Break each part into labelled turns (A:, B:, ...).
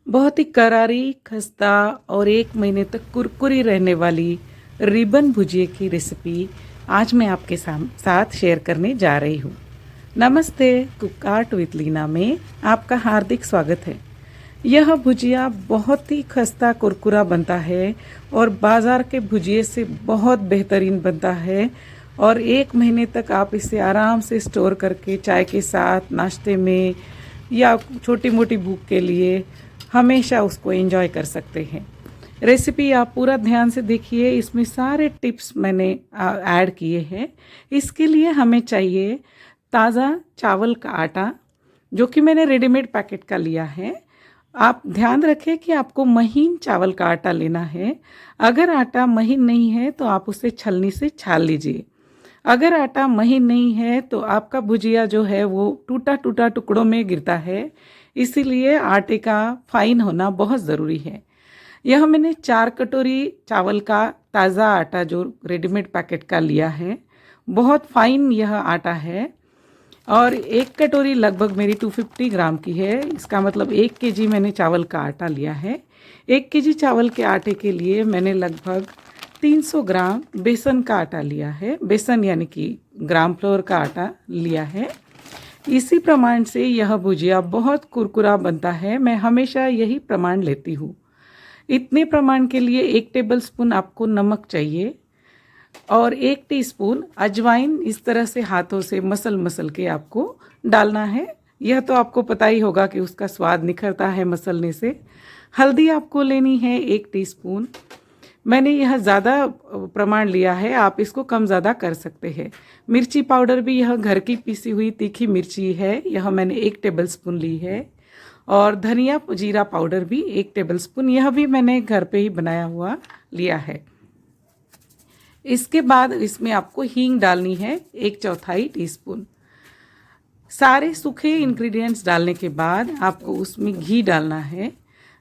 A: बहुत ही करारी, खस्ता और 1 महीने तक कुरकुरी रहने वाली रिबन भुजिए की रेसिपी आज मैं आपके साथ शेयर करने जा रही हूँ। नमस्ते, कुक आर्ट विद लीना में आपका हार्दिक स्वागत है। यह भुजिया बहुत ही खस्ता कुरकुरा बनता है और बाज़ार के भुजिए से बहुत बेहतरीन बनता है और 1 महीने तक आप इसे आराम से स्टोर करके चाय के साथ, नाश्ते में या छोटी मोटी भूख के लिए हमेशा उसको एंजॉय कर सकते हैं। रेसिपी आप पूरा ध्यान से देखिए, इसमें सारे टिप्स मैंने ऐड किए हैं। इसके लिए हमें चाहिए ताज़ा चावल का आटा, जो कि मैंने रेडीमेड पैकेट का लिया है। आप ध्यान रखें कि आपको महीन चावल का आटा लेना है। अगर आटा महीन नहीं है तो आप उसे छलनी से छान लीजिए। अगर आटा महीन नहीं है तो आपका भुजिया जो है वो टूटा टूटा टुकड़ों में गिरता है, इसीलिए आटे का फाइन होना बहुत ज़रूरी है। यह मैंने 4 कटोरी चावल का ताज़ा आटा जो रेडीमेड पैकेट का लिया है। बहुत फाइन यह आटा है और 1 कटोरी लगभग मेरी 250 ग्राम की है। इसका मतलब 1 केजी मैंने चावल का आटा लिया है। 1 केजी चावल के आटे के लिए मैंने लगभग 300 ग्राम बेसन का आटा लिया है। बेसन यानी कि ग्राम फ्लोर का आटा लिया है। इसी प्रमाण से यह भुजिया बहुत कुरकुरा बनता है। मैं हमेशा यही प्रमाण लेती हूँ। इतने प्रमाण के लिए 1 टेबलस्पून आपको नमक चाहिए और 1 टीस्पून अजवाइन इस तरह से हाथों से मसल मसल के आपको डालना है। यह तो आपको पता ही होगा कि उसका स्वाद निखरता है मसलने से। हल्दी आपको लेनी है 1 टीस्पून। मैंने यह ज़्यादा प्रमाण लिया है, आप इसको कम ज़्यादा कर सकते हैं। मिर्ची पाउडर भी यह घर की पीसी हुई तीखी मिर्ची है, यह मैंने 1 टेबलस्पून ली है। और धनिया जीरा पाउडर भी 1 टेबलस्पून, यह भी मैंने घर पे ही बनाया हुआ लिया है। इसके बाद इसमें आपको हींग डालनी है 1/4 टीस्पून। सारे सूखे इंग्रेडिएंट्स डालने के बाद आपको उसमें घी डालना है।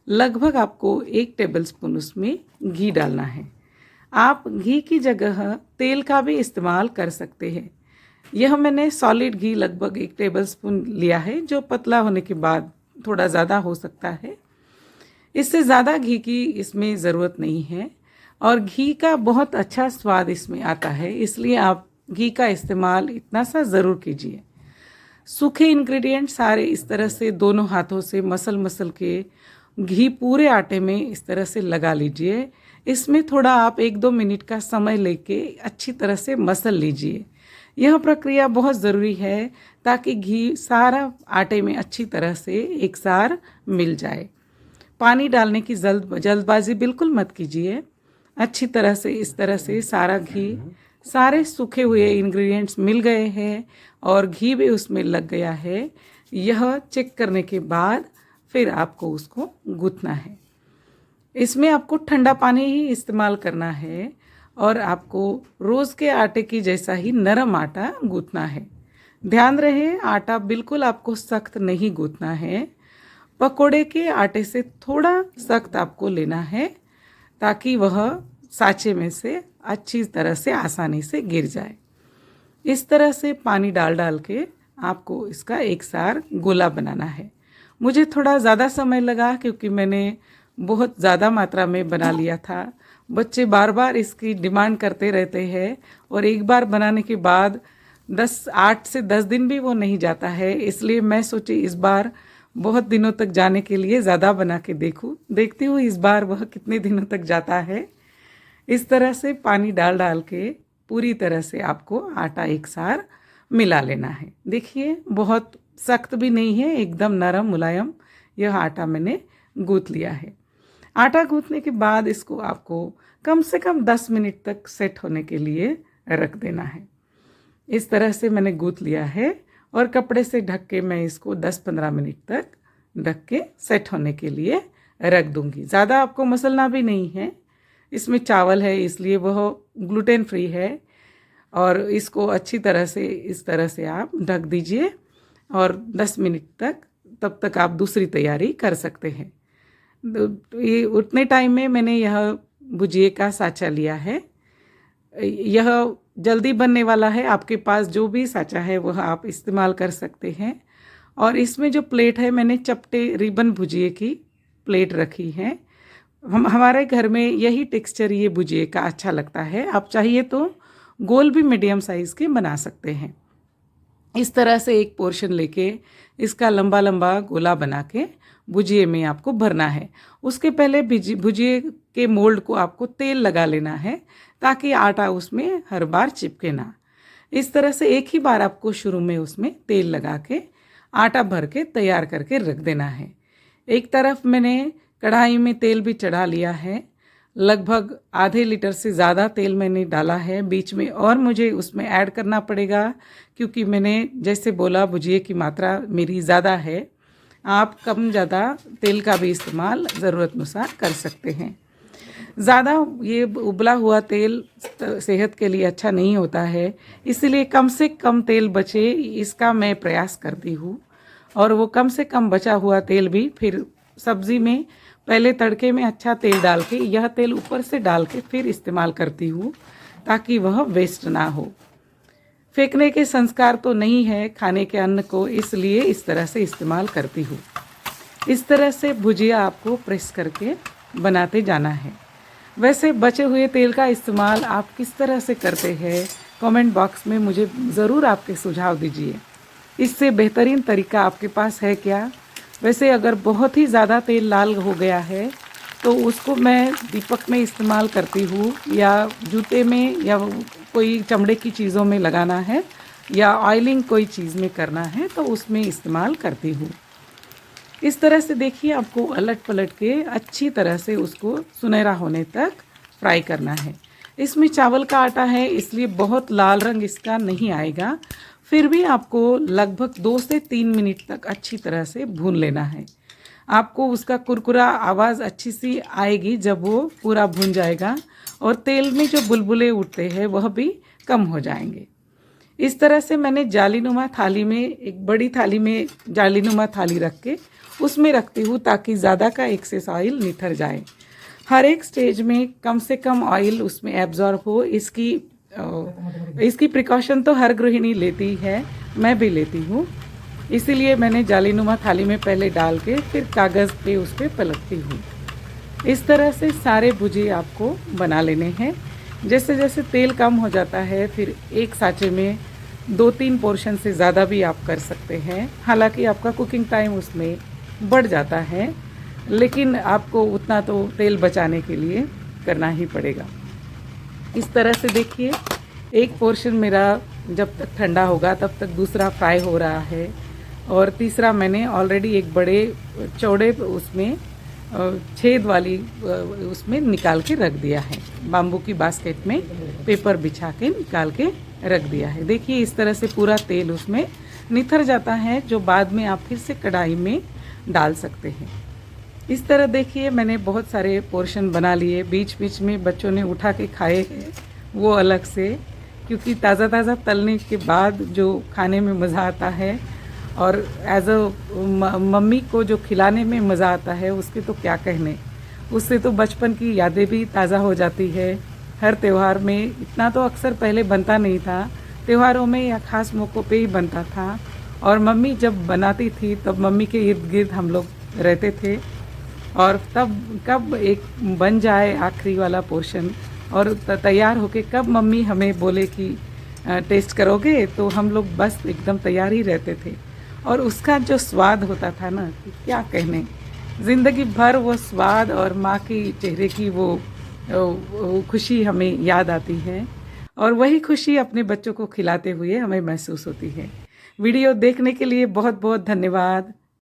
A: लगभग आपको 1 टेबलस्पून उसमें घी डालना है। आप घी की जगह तेल का भी इस्तेमाल कर सकते हैं। यह मैंने सॉलिड घी लगभग 1 टेबलस्पून लिया है, जो पतला होने के बाद थोड़ा ज़्यादा हो सकता है। इससे ज़्यादा घी की इसमें ज़रूरत नहीं है और घी का बहुत अच्छा स्वाद इसमें आता है, इसलिए आप घी का इस्तेमाल इतना सा ज़रूर कीजिए। सूखे इंग्रेडिएंट सारे इस तरह से दोनों हाथों से मसल मसल के घी पूरे आटे में इस तरह से लगा लीजिए। इसमें थोड़ा आप 1-2 मिनट का समय लेके अच्छी तरह से मसल लीजिए। यह प्रक्रिया बहुत ज़रूरी है ताकि घी सारा आटे में अच्छी तरह से एक सार मिल जाए। पानी डालने की जल्दबाजी बिल्कुल मत कीजिए। अच्छी तरह से इस तरह से सारा घी, सारे सूखे हुए इंग्रेडिएंट्स मिल गए हैं और घी भी उसमें लग गया है। यह चेक करने के बाद फिर आपको उसको गूँथना है। इसमें आपको ठंडा पानी ही इस्तेमाल करना है और आपको रोज़ के आटे की जैसा ही नरम आटा गूँथना है। ध्यान रहे, आटा बिल्कुल आपको सख्त नहीं गूँथना है। पकोड़े के आटे से थोड़ा सख्त आपको लेना है ताकि वह साँचे में से अच्छी तरह से आसानी से गिर जाए। इस तरह से पानी डाल डाल के आपको इसका एक सार गोला बनाना है। मुझे थोड़ा ज़्यादा समय लगा क्योंकि मैंने बहुत ज़्यादा मात्रा में बना लिया था। बच्चे बार बार इसकी डिमांड करते रहते हैं और एक बार बनाने के बाद 8 से 10 दिन भी वो नहीं जाता है, इसलिए मैं सोची इस बार बहुत दिनों तक जाने के लिए ज़्यादा बना के देखती हूँ इस बार वह कितने दिनों तक जाता है। इस तरह से पानी डाल डाल के पूरी तरह से आपको आटा एक सार मिला लेना है। देखिए, बहुत सख्त भी नहीं है, एकदम नरम मुलायम यह आटा मैंने गूँथ लिया है। आटा गूँथने के बाद इसको आपको कम से कम 10 मिनट तक सेट होने के लिए रख देना है। इस तरह से मैंने गूँथ लिया है और कपड़े से ढक के मैं इसको 10-15 मिनट तक ढक के सेट होने के लिए रख दूँगी। ज़्यादा आपको मसलना भी नहीं है, इसमें चावल है इसलिए वह ग्लूटेन फ्री है और इसको अच्छी तरह से इस तरह से आप ढक दीजिए और 10 मिनट तक, तब तक आप दूसरी तैयारी कर सकते हैं। ये उतने टाइम में मैंने यह भुजिए का साँचा लिया है। यह जल्दी बनने वाला है, आपके पास जो भी साँचा है वह आप इस्तेमाल कर सकते हैं। और इसमें जो प्लेट है मैंने चपटे रिबन भुजिए की प्लेट रखी है। हमारे घर में यही टेक्सचर ये भुजिए का अच्छा लगता है। आप चाहिए तो गोल भी मीडियम साइज़ के बना सकते हैं। इस तरह से एक पोर्शन लेके इसका लंबा लंबा गोला बना के भुजिए में आपको भरना है। उसके पहले भुजिए के मोल्ड को आपको तेल लगा लेना है ताकि आटा उसमें हर बार चिपके ना। इस तरह से एक ही बार आपको शुरू में उसमें तेल लगा के आटा भर के तैयार करके रख देना है। एक तरफ मैंने कढ़ाई में तेल भी चढ़ा लिया है। लगभग आधे लीटर से ज़्यादा तेल मैंने डाला है बीच में, और मुझे उसमें ऐड करना पड़ेगा क्योंकि मैंने जैसे बोला भुजिए की मात्रा मेरी ज़्यादा है। आप कम ज़्यादा तेल का भी इस्तेमाल ज़रूरत अनुसार कर सकते हैं। ज़्यादा ये उबला हुआ तेल सेहत के लिए अच्छा नहीं होता है, इसलिए कम से कम तेल बचे इसका मैं प्रयास करती हूँ। और वो कम से कम बचा हुआ तेल भी फिर सब्ज़ी में पहले तड़के में अच्छा तेल डाल के यह तेल ऊपर से डाल के फिर इस्तेमाल करती हूँ ताकि वह वेस्ट ना हो। फेंकने के संस्कार तो नहीं है खाने के अन्न को, इसलिए इस तरह से इस्तेमाल करती हूँ। इस तरह से भुजिया आपको प्रेस करके बनाते जाना है। वैसे बचे हुए तेल का इस्तेमाल आप किस तरह से करते हैं, कमेंट बॉक्स में मुझे ज़रूर आपके सुझाव दीजिए। इससे बेहतरीन तरीका आपके पास है क्या? वैसे अगर बहुत ही ज़्यादा तेल लाल हो गया है तो उसको मैं दीपक में इस्तेमाल करती हूँ, या जूते में, या कोई चमड़े की चीज़ों में लगाना है, या ऑयलिंग कोई चीज़ में करना है तो उसमें इस्तेमाल करती हूँ। इस तरह से देखिए आपको अलट पलट के अच्छी तरह से उसको सुनहरा होने तक फ्राई करना है। इसमें चावल का आटा है इसलिए बहुत लाल रंग इसका नहीं आएगा, फिर भी आपको लगभग 2 से 3 मिनट तक अच्छी तरह से भून लेना है। आपको उसका कुरकुरा आवाज़ अच्छी सी आएगी जब वो पूरा भून जाएगा, और तेल में जो बुलबुले उठते हैं वह भी कम हो जाएंगे। इस तरह से मैंने जालीनुमा थाली में, एक बड़ी थाली में जालीनुमा थाली रख के उसमें रखती हूँ ताकि ज़्यादा का एक्सेस ऑयल निथर जाए। हर एक स्टेज में कम से कम ऑयल उसमें एब्जॉर्ब हो, इसकी प्रिकॉशन तो हर गृहिणी लेती है, मैं भी लेती हूँ। इसीलिए मैंने जालीनुमा थाली में पहले डाल के फिर कागज़ पे उस पर पलटती हूँ। इस तरह से सारे भुजिए आपको बना लेने हैं। जैसे जैसे तेल कम हो जाता है फिर एक साँचे में 2-3 पोर्शन से ज़्यादा भी आप कर सकते हैं। हालांकि आपका कुकिंग टाइम उसमें बढ़ जाता है, लेकिन आपको उतना तो तेल बचाने के लिए करना ही पड़ेगा। इस तरह से देखिए एक पोर्शन मेरा जब तक ठंडा होगा तब तक दूसरा फ्राई हो रहा है, और तीसरा मैंने ऑलरेडी एक बड़े चौड़े उसमें छेद वाली उसमें निकाल के रख दिया है। बाम्बू की बास्केट में पेपर बिछा के निकाल के रख दिया है। देखिए इस तरह से पूरा तेल उसमें निथर जाता है, जो बाद में आप फिर से कढ़ाई में डाल सकते हैं। इस तरह देखिए मैंने बहुत सारे पोर्शन बना लिए। बीच बीच में बच्चों ने उठा के खाए हैं वो अलग से, क्योंकि ताज़ा ताज़ा तलने के बाद जो खाने में मज़ा आता है, और एज अ मम्मी को जो खिलाने में मज़ा आता है उसके तो क्या कहने। उससे तो बचपन की यादें भी ताज़ा हो जाती है। हर त्यौहार में इतना तो अक्सर पहले बनता नहीं था, त्योहारों में या ख़ास मौक़ों पे ही बनता था, और मम्मी जब बनाती थी तब मम्मी के इर्द गिर्द हम लोग रहते थे, और तब कब एक बन जाए आखिरी वाला पोर्शन और तैयार होके कब मम्मी हमें बोले कि टेस्ट करोगे, तो हम लोग बस एकदम तैयार ही रहते थे। और उसका जो स्वाद होता था ना, क्या कहने, ज़िंदगी भर वो स्वाद और माँ की चेहरे की वो खुशी हमें याद आती है, और वही खुशी अपने बच्चों को खिलाते हुए हमें महसूस होती है। वीडियो देखने के लिए बहुत बहुत धन्यवाद।